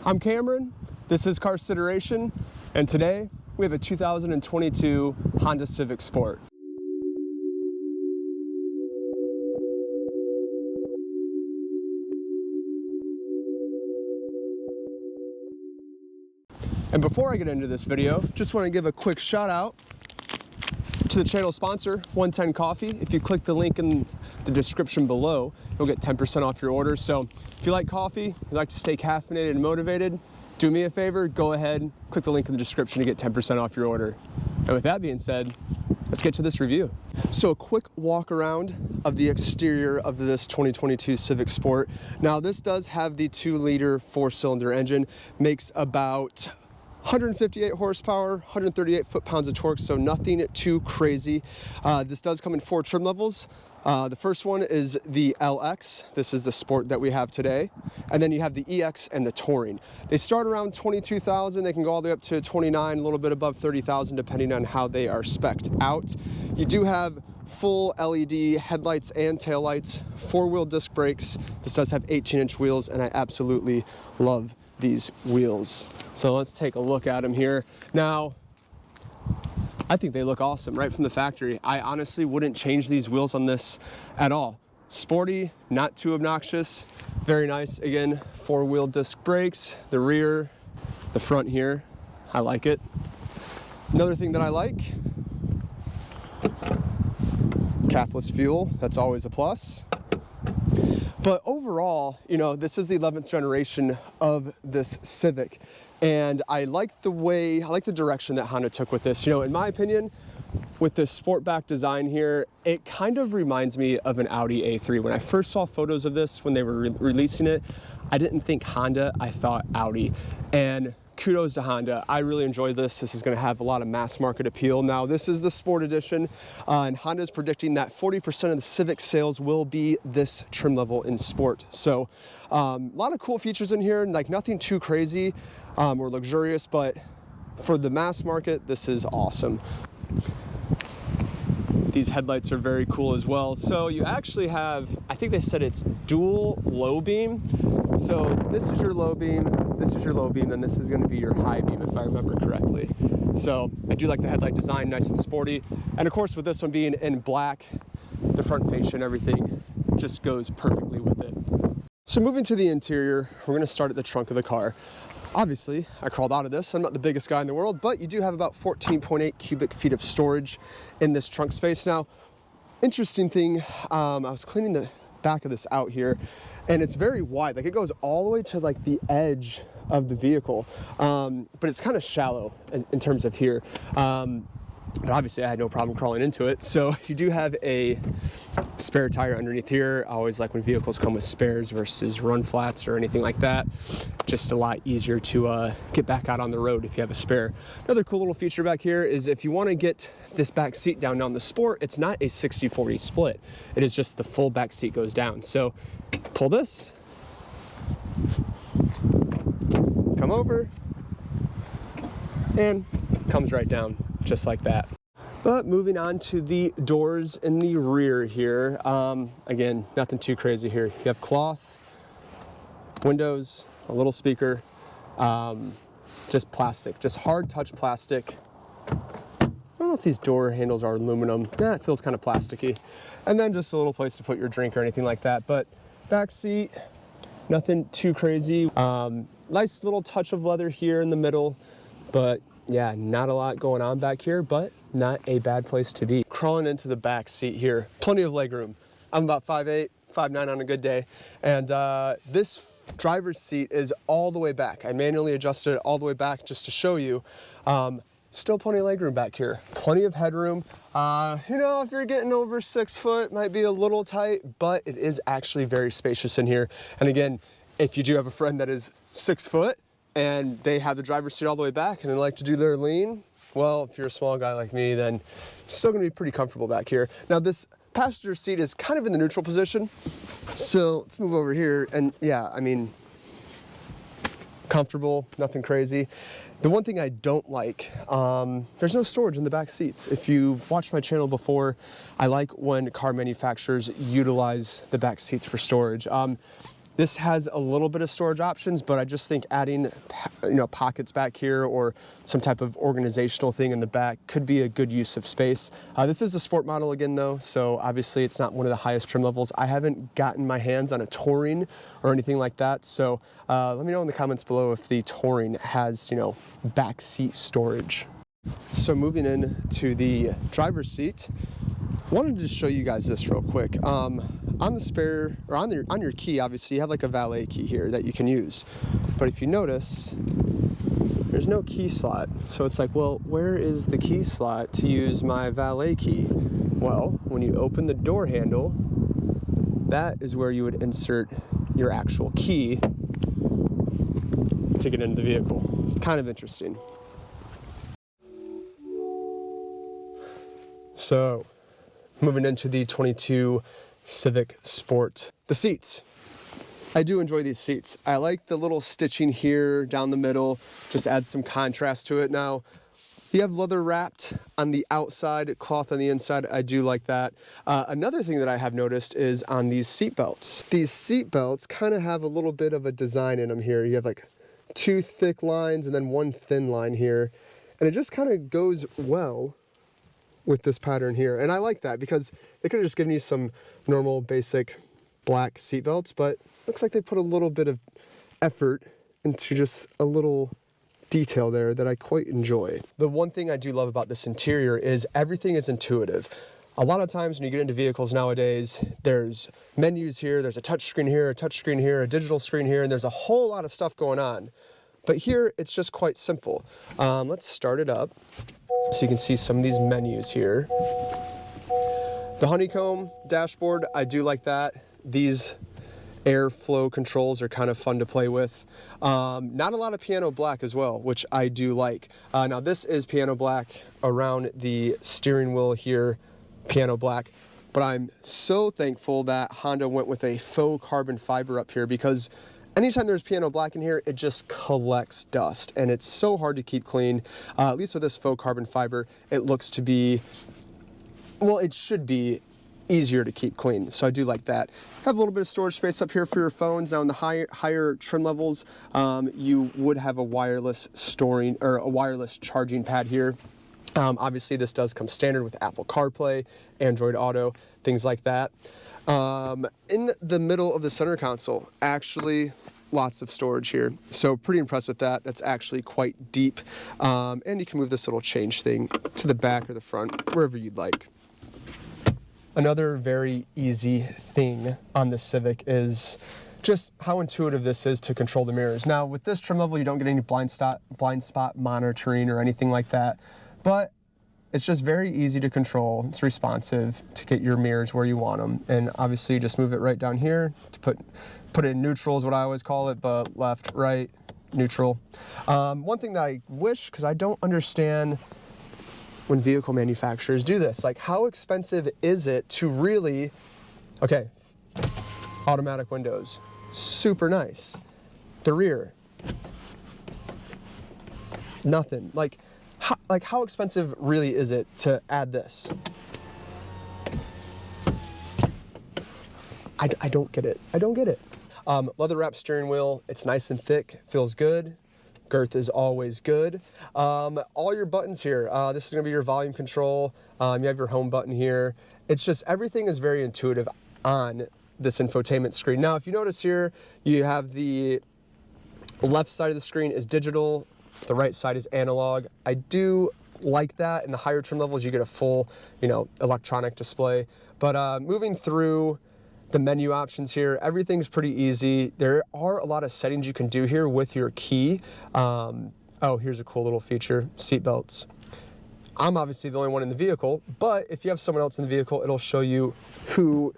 I'm Cameron, this is Carsideration, and today we have a 2022 Honda Civic Sport. And before I get into this video, just want to give a quick shout out to the channel sponsor, 110 Coffee. If you click the link in the description below, you'll get 10% off your order. So if you like coffee, you like to stay caffeinated and motivated, do me a favor, go ahead, click the link in the description to get 10% off your order. And with that being said, let's get to this review. So a quick walk around of the exterior of this 2022 Civic Sport. Now this does have the 2-liter 4-cylinder engine, makes about 158 horsepower, 138 foot-pounds of torque, so nothing too crazy. This does come in 4 trim levels. The first one is the LX. This is the Sport that we have today. And then you have the EX and the Touring. They start around 22,000. They can go all the way up to 29, a little bit above 30,000, depending on how they are spec'd out. You do have full LED headlights and taillights, 4-wheel disc brakes. This does have 18-inch wheels, and I absolutely love these wheels. So let's take a look at them here. Now, I think they look awesome right from the factory. I honestly wouldn't change these wheels on this at all. Sporty, not too obnoxious, very nice. Again, 4-wheel disc brakes, the rear, the front here, I like it. Another thing that I like, capless fuel, that's always a plus. But overall, you know, this is the 11th generation of this Civic, and I like the direction that Honda took with this. You know, in my opinion, with this Sportback design here, it kind of reminds me of an Audi A3. When I first saw photos of this, when they were releasing it, I didn't think Honda, I thought Audi. And kudos to Honda. I really enjoyed this. This is going to have a lot of mass market appeal. Now, this is the Sport Edition, and Honda is predicting that 40% of the Civic sales will be this trim level in Sport. So a lot of cool features in here, like nothing too crazy or luxurious, but for the mass market, this is awesome. These headlights are very cool as well. So you actually have, I think they said it's dual low beam. So this is your low beam, this is your low beam, and this is going to be your high beam, if I remember correctly. So I do like the headlight design, nice and sporty. And of course, with this one being in black, the front fascia and everything just goes perfectly with it. So moving to the interior, we're going to start at the trunk of the car. Obviously, I crawled out of this. I'm not the biggest guy in the world, but you do have about 14.8 cubic feet of storage in this trunk space. Now, interesting thing, I was cleaning the back of this out here, and it's very wide. Like, it goes all the way to like the edge of the vehicle, but it's kind of shallow in terms of here. But obviously I had no problem crawling into it. So you do have a spare tire underneath here. I always like when vehicles come with spares versus run flats or anything like that. Just a lot easier to get back out on the road if you have a spare. Another cool little feature back here is if you want to get this back seat down on the Sport, it's not a 60-40 split. It is just the full back seat goes down. So pull this, come over, and comes right down. Just like that. But moving on to the doors in the rear here. Again, nothing too crazy here. You have cloth, windows, a little speaker, just plastic, just hard touch plastic. I don't know if these door handles are aluminum. Yeah, it feels kind of plasticky. And then just a little place to put your drink or anything like that. But back seat, nothing too crazy. Nice little touch of leather here in the middle, but yeah, not a lot going on back here, but not a bad place to be. Crawling into the back seat here, plenty of leg room. I'm about 5'8", 5'9" on a good day. And this driver's seat is all the way back. I manually adjusted it all the way back just to show you. Still plenty of leg room back here. Plenty of headroom. You know, if you're getting over 6 foot, it might be a little tight, but it is actually very spacious in here. And again, if you do have a friend that is 6 foot, and they have the driver's seat all the way back and they like to do their lean, well, if you're a small guy like me, then it's still gonna be pretty comfortable back here. Now this passenger seat is kind of in the neutral position. So let's move over here, and yeah, I mean, comfortable, nothing crazy. The one thing I don't like, there's no storage in the back seats. If you've watched my channel before, I like when car manufacturers utilize the back seats for storage. This has a little bit of storage options, but I just think adding, pockets back here or some type of organizational thing in the back could be a good use of space. This is the sport model again though, so obviously it's not one of the highest trim levels. I haven't gotten my hands on a touring or anything like that, so let me know in the comments below if the touring has, back seat storage. So moving in to the driver's seat, wanted to show you guys this real quick. On the spare, or on your key, obviously you have like a valet key here that you can use. But if you notice, there's no key slot. So it's like, well, where is the key slot to use my valet key? Well, when you open the door handle, that is where you would insert your actual key to get into the vehicle. Kind of interesting. So, moving into the 22 Civic Sport. The seats. I do enjoy these seats. I like the little stitching here down the middle, just adds some contrast to it. Now, you have leather wrapped on the outside, cloth on the inside. I do like that. Another thing that I have noticed is on these seat belts. These seat belts kind of have a little bit of a design in them here. You have like 2 thick lines and then 1 thin line here. And it just kind of goes well with this pattern here. And I like that because they could have just given you some normal basic black seat belts, but looks like they put a little bit of effort into just a little detail there that I quite enjoy. The one thing I do love about this interior is everything is intuitive. A lot of times when you get into vehicles nowadays, there's menus here, there's a touch screen here, a touch screen here, a digital screen here, and there's a whole lot of stuff going on. But here, it's just quite simple. Let's start it up so you can see some of these menus here. The honeycomb dashboard, I do like that. These airflow controls are kind of fun to play with. Not a lot of piano black as well, which I do like. Now this is piano black around the steering wheel here, piano black. But I'm so thankful that Honda went with a faux carbon fiber up here, because anytime there's piano black in here, it just collects dust and it's so hard to keep clean. At least with this faux carbon fiber, it looks to be, well, it should be easier to keep clean. So I do like that. Have a little bit of storage space up here for your phones. Now in the higher trim levels, you would have a wireless storing or a wireless charging pad here. Obviously this does come standard with Apple CarPlay, Android Auto, things like that. In the middle of the center console, actually lots of storage here. So pretty impressed with that. That's actually quite deep. And you can move this little change thing to the back or the front, wherever you'd like. Another very easy thing on the Civic is just how intuitive this is to control the mirrors. Now with this trim level, you don't get any blind spot monitoring or anything like that, but it's just very easy to control. It's responsive to get your mirrors where you want them. And obviously you just move it right down here to put it in neutral is what I always call it, but left, right, neutral. One thing that I wish, because I don't understand when vehicle manufacturers do this, like how expensive is it to really, okay, automatic windows, super nice. The rear, nothing. Like how expensive really is it to add this? I don't get it. I don't get it. Leather wrapped steering wheel. It's nice and thick. Feels good. Girth is always good. All your buttons here. This is going to be your volume control. You have your home button here. It's just everything is very intuitive on this infotainment screen. Now, if you notice here, you have the left side of the screen is digital. The right side is analog. I do like that. In the higher trim levels, you get a full, electronic display. But moving through the menu options here, everything's pretty easy. There are a lot of settings you can do here with your key. Oh, here's a cool little feature, seat belts. I'm obviously the only one in the vehicle, but if you have someone else in the vehicle, it'll show you who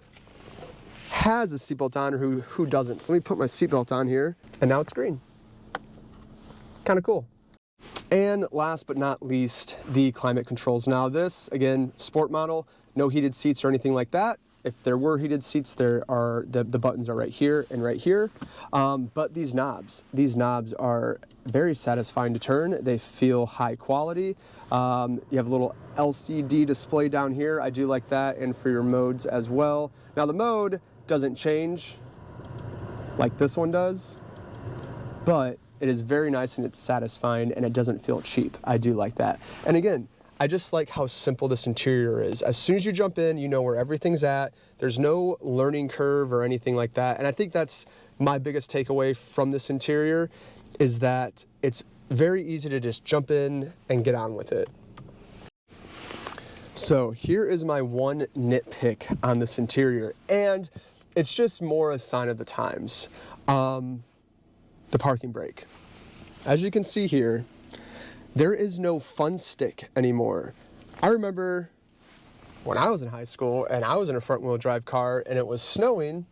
has a seatbelt on or who doesn't. So let me put my seatbelt on here, and now it's green. Kind of cool. And last but not least, the climate controls. Now this, again, sport model, no heated seats or anything like that. If there were heated seats, there are the buttons are right here and right here. But these knobs are very satisfying to turn. They feel high quality. You have a little LCD display down here. I do like that, and for your modes as well. Now the mode doesn't change like this one does, but it is very nice and it's satisfying and it doesn't feel cheap. I do like that. And again, I just like how simple this interior is. As soon as you jump in, you know where everything's at. There's no learning curve or anything like that. And I think that's my biggest takeaway from this interior, is that it's very easy to just jump in and get on with it. So here is my one nitpick on this interior, and it's just more a sign of the times. The parking brake. As you can see here, there is no fun stick anymore. I remember when I was in high school and I was in a front wheel drive car and it was snowing,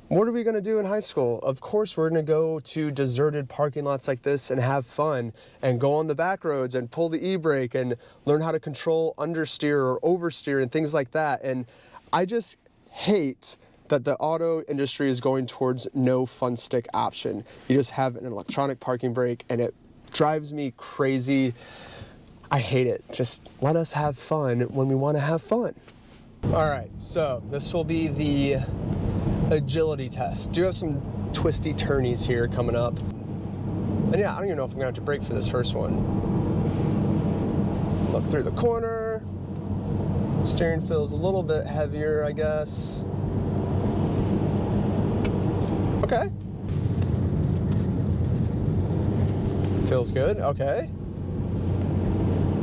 what are we gonna do in high school? Of course, we're gonna go to deserted parking lots like this and have fun and go on the back roads and pull the e-brake and learn how to control understeer or oversteer and things like that. And I just hate that the auto industry is going towards no fun stick option. You just have an electronic parking brake and it drives me crazy. I hate it. Just let us have fun when we want to have fun. All right, so this will be the agility test. Do have some twisty turnies here coming up. And yeah, I don't even know if I'm gonna have to brake for this first one. Look through the corner. Steering feels a little bit heavier, I guess. Okay. Feels good, okay.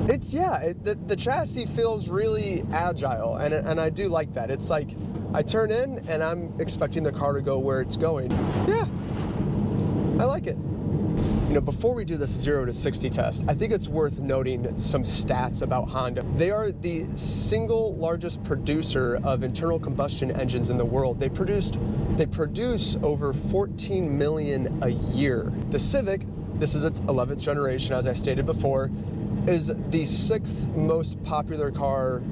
It's, yeah, the chassis feels really agile, and I do like that. It's like, I turn in and I'm expecting the car to go where it's going. Yeah, I like it. You know, before we do this 0 to 60 test, I think it's worth noting some stats about Honda. They are the single largest producer of internal combustion engines in the world. They produce over 14 million a year. The Civic, this is its 11th generation, as I stated before, is the 6th most popular car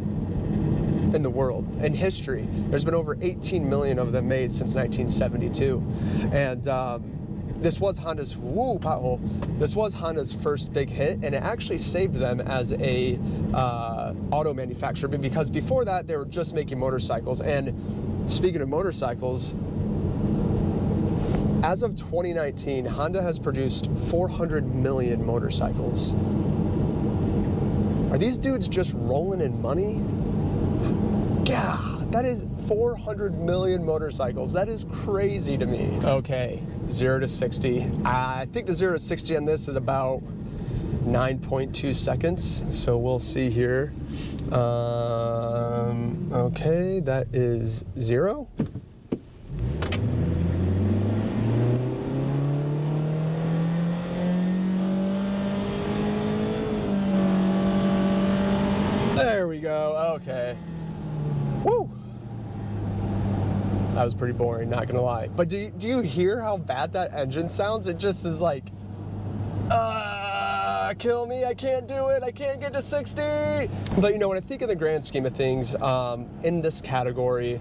in the world, in history. There's been over 18 million of them made since 1972. And this was Honda's, this was Honda's first big hit, and it actually saved them as a auto manufacturer, because before that they were just making motorcycles. And speaking of motorcycles, as of 2019, Honda has produced 400 million motorcycles. Are these dudes just rolling in money? God, that is 400 million motorcycles. That is crazy to me. Okay, 0 to 60. I think the 0 to 60 on this is about 9.2 seconds. So we'll see here. Okay, that is 0. There we go, okay. Woo! That was pretty boring, not gonna lie. But do you hear how bad that engine sounds? It just is like, kill me, I can't do it, I can't get to 60. But you know, when I think in the grand scheme of things, in this category,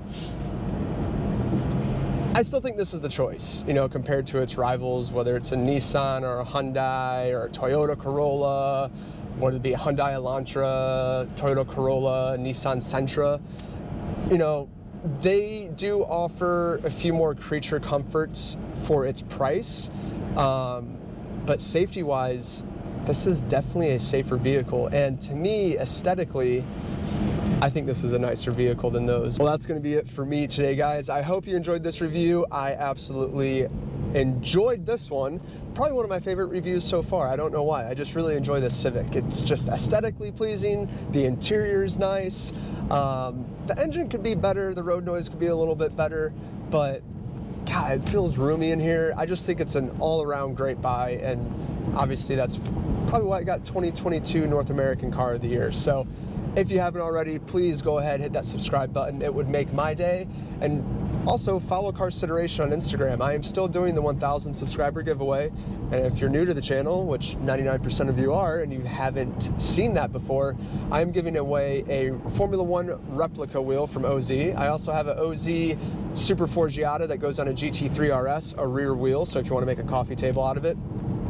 I still think this is the choice, you know, compared to its rivals, whether it's a Nissan or a Hyundai or a Toyota Corolla, whether it be a Hyundai Elantra, Toyota Corolla, Nissan Sentra. You know, they do offer a few more creature comforts for its price, but safety-wise, this is definitely a safer vehicle. And to me, aesthetically, I think this is a nicer vehicle than those. Well, that's gonna be it for me today, guys. I hope you enjoyed this review. I absolutely enjoyed this one. Probably one of my favorite reviews so far. I don't know why. I just really enjoy this Civic. It's just aesthetically pleasing. The interior is nice. The engine could be better. The road noise could be a little bit better, but God, it feels roomy in here. I just think it's an all-around great buy, and obviously that's probably why I got 2022 North American Car of the Year. So if you haven't already, please go ahead, hit that subscribe button. It would make my day. And also follow Carsideration on Instagram. I am still doing the 1,000 subscriber giveaway. And if you're new to the channel, which 99% of you are, and you haven't seen that before, I'm giving away a Formula One replica wheel from OZ. I also have an OZ Super Forgiata that goes on a GT3 RS, a rear wheel. So if you want to make a coffee table out of it,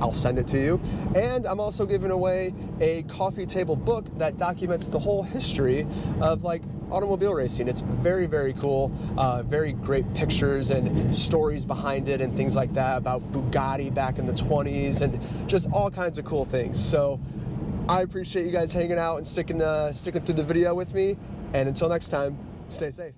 I'll send it to you. And I'm also giving away a coffee table book that documents the whole history of like automobile racing. It's very, very cool. Very great pictures and stories behind it and things like that about Bugatti back in the 20s and just all kinds of cool things. So I appreciate you guys hanging out and sticking through the video with me. And until next time, stay safe.